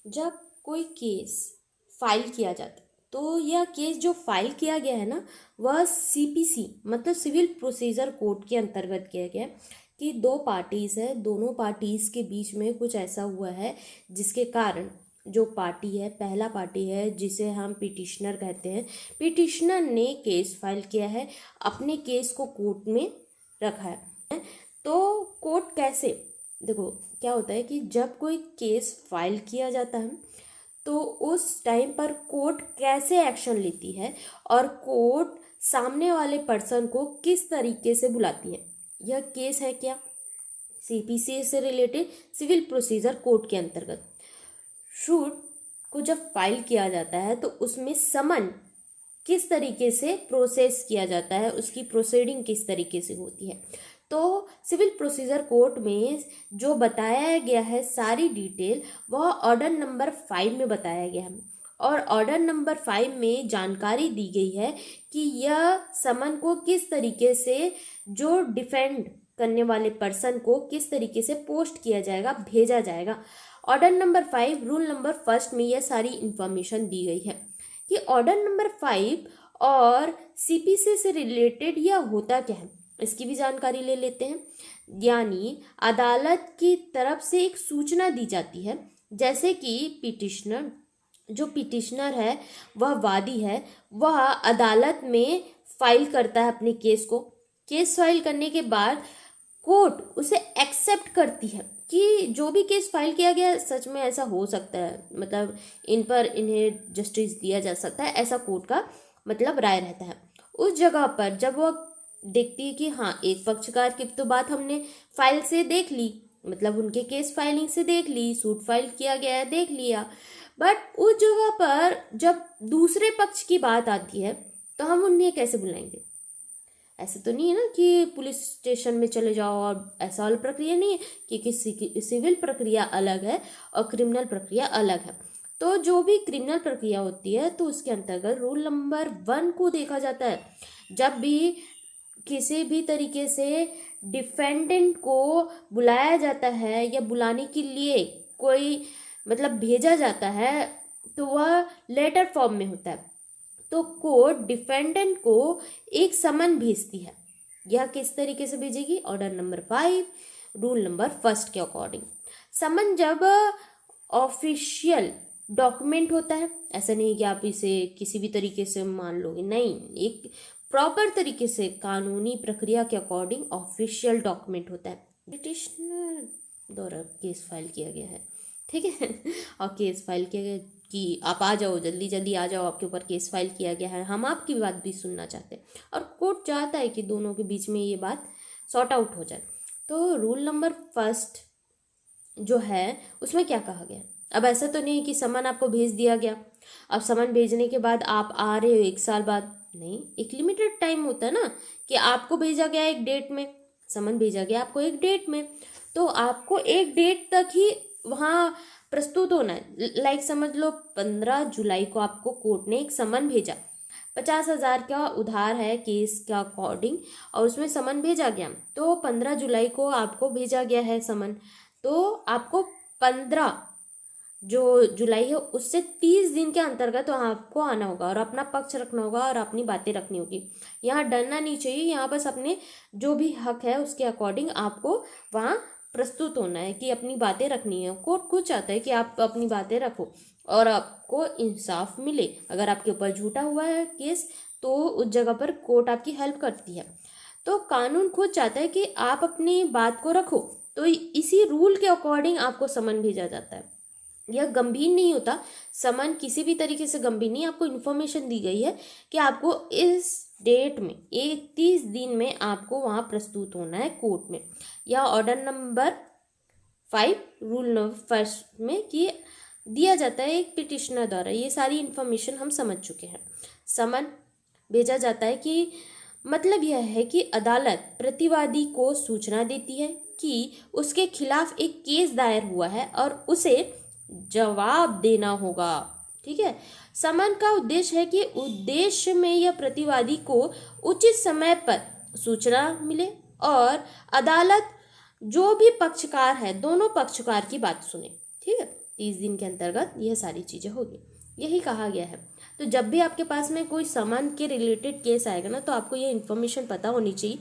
जब कोई case file किया जाता है तो यह केस जो फाइल किया गया है ना, वह सीपीसी मतलब सिविल प्रोसीजर कोड के अंतर्गत किया गया है कि दो पार्टीज़ है, दोनों पार्टीज़ के बीच में कुछ ऐसा हुआ है जिसके कारण जो पार्टी है, पहला पार्टी है जिसे हम पिटिशनर कहते हैं, पिटिशनर ने केस फाइल किया है, अपने केस को कोर्ट में रखा है। तो कोर्ट कैसे, देखो क्या होता है कि जब कोई केस फाइल किया जाता है तो उस टाइम पर कोर्ट कैसे एक्शन लेती है और कोर्ट सामने वाले पर्सन को किस तरीके से बुलाती है। यह केस है क्या, सीपीसी से रिलेटेड सिविल प्रोसीजर कोड के अंतर्गत। शूट को जब फाइल किया जाता है तो उसमें समन किस तरीके से प्रोसेस किया जाता है, उसकी प्रोसीडिंग किस तरीके से होती है। तो सिविल प्रोसीजर कोड में जो बताया गया है सारी डिटेल वह ऑर्डर नंबर 5 में बताया गया है और ऑर्डर नंबर 5 में जानकारी दी गई है कि यह समन को किस तरीके से जो डिफेंड करने वाले पर्सन को किस तरीके से पोस्ट किया जाएगा, भेजा जाएगा। ऑर्डर नंबर 5 रूल नंबर 1 में यह सारी इंफॉर्मेशन दी गई है कि ऑर्डर नंबर 5 और सीपीसी से रिलेटेड यह होता क्या है, इसकी भी जानकारी ले लेते हैं। यानी अदालत की तरफ से एक सूचना दी जाती है, जैसे कि पिटिशनर, जो पिटिशनर है वह वादी है, वह अदालत में फाइल करता है अपने केस को। केस फाइल करने के बाद कोर्ट उसे एक्सेप्ट करती है कि जो भी केस फाइल किया गया सच में ऐसा हो सकता है, मतलब इन पर इन्हें जस्टिस दिया जा सकता है, ऐसा कोर्ट का मतलब राय रहता है। उस जगह पर जब वह देखती है कि हाँ एक पक्षकार की तो बात हमने फाइल से देख ली, मतलब उनके केस फाइलिंग से देख ली, सूट फाइल किया गया है देख लिया, बट उस जगह पर जब दूसरे पक्ष की बात आती है तो हम उन्हें कैसे बुलाएंगे। ऐसे तो नहीं है ना कि पुलिस स्टेशन में चले जाओ, और ऐसा वाला प्रक्रिया नहीं है कि किसी की सिविल प्रक्रिया अलग है और क्रिमिनल प्रक्रिया अलग है। तो जो भी क्रिमिनल प्रक्रिया होती है तो उसके अंतर्गत रूल नंबर 1 को देखा जाता है। जब भी किसी भी तरीके से डिफेंडेंट को बुलाया जाता है या बुलाने के लिए कोई मतलब भेजा जाता है तो वह लेटर फॉर्म में होता है। तो कोर्ट डिफेंडेंट को एक समन भेजती है। यह किस तरीके से भेजेगी, ऑर्डर नंबर 5 रूल नंबर 1 के अकॉर्डिंग। समन जब ऑफिशियल डॉक्यूमेंट होता है, ऐसा नहीं कि आप इसे किसी भी तरीके से मान लोगे, नहीं, एक प्रॉपर तरीके से कानूनी प्रक्रिया के अकॉर्डिंग ऑफिशियल डॉक्यूमेंट होता है। पिटिशनर द्वारा केस फाइल किया गया है, ठीक है और केस फाइल किया गया कि आप आ जाओ, जल्दी जल्दी आ जाओ, आपके ऊपर केस फाइल किया गया है, हम आपकी बात भी सुनना चाहते हैं, और कोर्ट चाहता है कि दोनों के बीच में ये बात सॉर्ट आउट हो जाए। तो रूल नंबर 1 जो है उसमें क्या कहा गया। अब ऐसा तो नहीं कि समन आपको भेज दिया गया, अब समन भेजने के बाद आप आ रहे हो 1 साल बाद, नहीं, एक लिमिटेड टाइम होता है ना कि आपको भेजा गया एक डेट में, समन भेजा गया आपको एक डेट में, तो आपको एक डेट तक ही वहाँ प्रस्तुत होना है। लाइक समझ लो 15 जुलाई को आपको कोर्ट ने एक समन भेजा, 50,000 का उधार है केस के अकॉर्डिंग और उसमें समन भेजा गया, तो 15 जुलाई को आपको भेजा गया है समन, तो आपको 15 जो जुलाई है उससे 30 दिन के अंतर्गत तो आपको आना होगा और अपना पक्ष रखना होगा और अपनी बातें रखनी होगी। यहाँ डरना नहीं चाहिए, यहाँ बस अपने जो भी हक है उसके अकॉर्डिंग आपको वहाँ प्रस्तुत होना है कि अपनी बातें रखनी है। कोर्ट खुद चाहता है कि आप अपनी बातें रखो और आपको इंसाफ मिले। अगर आपके ऊपर झूठा हुआ है केस तो उस जगह पर कोर्ट आपकी हेल्प करती है। तो कानून खुद चाहता है कि आप अपनी बात को रखो, तो इसी रूल के अकॉर्डिंग आपको समन भेजा जाता है। यह गंभीर नहीं होता, समन किसी भी तरीके से गंभीर नहीं, आपको इन्फॉर्मेशन दी गई है कि आपको इस डेट में 31 दिन में आपको वहाँ प्रस्तुत होना है कोर्ट में। यह ऑर्डर नंबर 5 रूल नंबर 1 में कि दिया जाता है एक पिटिशनर द्वारा। ये सारी इन्फॉर्मेशन हम समझ चुके हैं। समन भेजा जाता है कि मतलब यह है कि अदालत प्रतिवादी को सूचना देती है कि उसके खिलाफ एक केस दायर हुआ है और उसे जवाब देना होगा, ठीक है। समन का उद्देश्य है कि उद्देश्य में यह प्रतिवादी को उचित समय पर सूचना मिले और अदालत जो भी पक्षकार है दोनों पक्षकार की बात सुने, ठीक है। 30 दिन के अंतर्गत यह सारी चीज़ें होगी, यही कहा गया है। तो जब भी आपके पास में कोई सामान के रिलेटेड केस आएगा ना, तो आपको ये इन्फॉर्मेशन पता होनी चाहिए